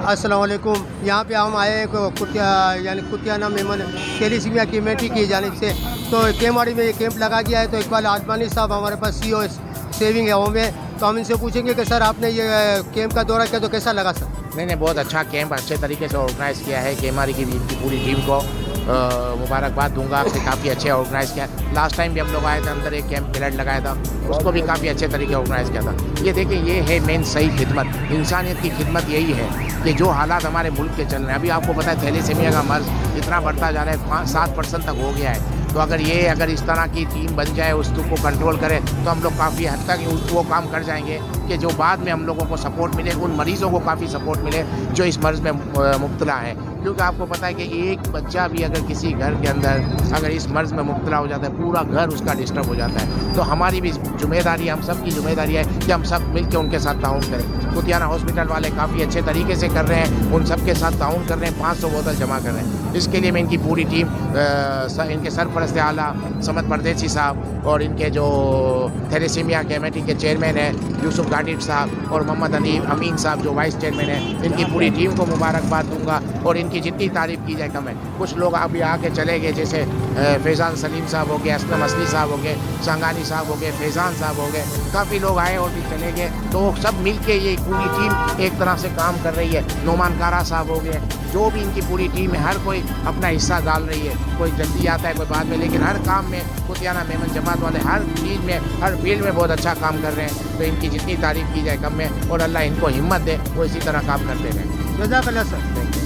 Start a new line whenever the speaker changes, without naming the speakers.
अस्सलाम वालेकुम। यहाँ पे हम आए हैं कुतिया यानी कुतियाना मेमन थैलेसीमिया कमेटी की जानिब से। तो केमाड़ी में ये कैंप लगा दिया है। तो इकबाल आजमानी साहब हमारे पास CEO सेविंग है होम है। तो हम इनसे पूछेंगे कि सर आपने ये कैंप का दौरा किया तो कैसा लगा सर?
मैंने बहुत अच्छा कैंप अच्छे तरीके से ऑर्गेनाइज़ किया है। केमारी की पूरी टीम को मुबारकबाद दूंगा कि काफ़ी अच्छे ऑर्गेनाइज़ किया। लास्ट टाइम भी हम लोग आए थे, अंदर एक कैंप ब्लड लगाया था, उसको भी काफ़ी अच्छे तरीके ऑर्गेनाइज़ किया था। ये देखिए, ये है मेन सही खिदमत। इंसानियत की खिदमत यही है कि जो हालात हमारे मुल्क के चल रहे हैं, अभी आपको पता है थैलेसीमिया का मर्ज इतना बढ़ता जा रहा है, 5-7% तक हो गया है। तो अगर इस तरह की टीम बन जाए, उसको कंट्रोल करे, तो हम लोग काफ़ी हद तक वो काम कर जाएंगे कि जो बाद में हम लोगों को सपोर्ट मिले, उन मरीज़ों को काफ़ी सपोर्ट मिले जो इस मर्ज़ में मुब्तला है। क्योंकि आपको पता है कि एक बच्चा भी अगर किसी घर के अंदर अगर इस मर्ज़ में मुब्तला हो जाता है, पूरा घर उसका डिस्टर्ब हो जाता है। तो हमारी भी जिम्मेदारी, हम सब की जिम्मेदारी है कि हम सब मिल के उनके साथ ताउन करें। कुतियाना हॉस्पिटल वाले काफ़ी अच्छे तरीके से कर रहे हैं, उन सब के साथ ताउन कर रहे हैं, 500 बोतल जमा कर रहे हैं। इसके लिए मैं इनकी पूरी टीम, इनके सरपरस्त आला समद परदेसी साहब और इनके जो थैलेसीमिया कमेटी के चेयरमैन हैं यूसुफ गाडिब साहब और मोहम्मद अमीन साहब जो वाइस चेयरमैन हैं, इनकी पूरी टीम को मुबारकबाद दूंगा। और इनकी जितनी तारीफ़ की जाए कम है। कुछ लोग अभी आके चले गए, जैसे फैज़ान सलीम साहब हो गए, असलम असली साहब हो गए, संगानी साहब हो गए, फैज़ान साहब हो गए, काफ़ी लोग आए और भी चले गए। तो सब मिल के ये पूरी टीम एक तरह से काम कर रही है। नोमान कारा साहब हो गए, जो भी इनकी पूरी टीम है, हर कोई अपना हिस्सा डाल रही है। कोई जल्दी आता है, कोई बाद में, लेकिन हर काम में कुतियाना मेमन जमात वाले हर चीज़ में, हर फील्ड में बहुत अच्छा काम कर रहे हैं। तो इनकी जितनी तारीफ़ की जाए कम है, और अल्लाह इनको हिम्मत दे, वो इसी तरह काम करते रहें।
जज़ाकल्लाह सर।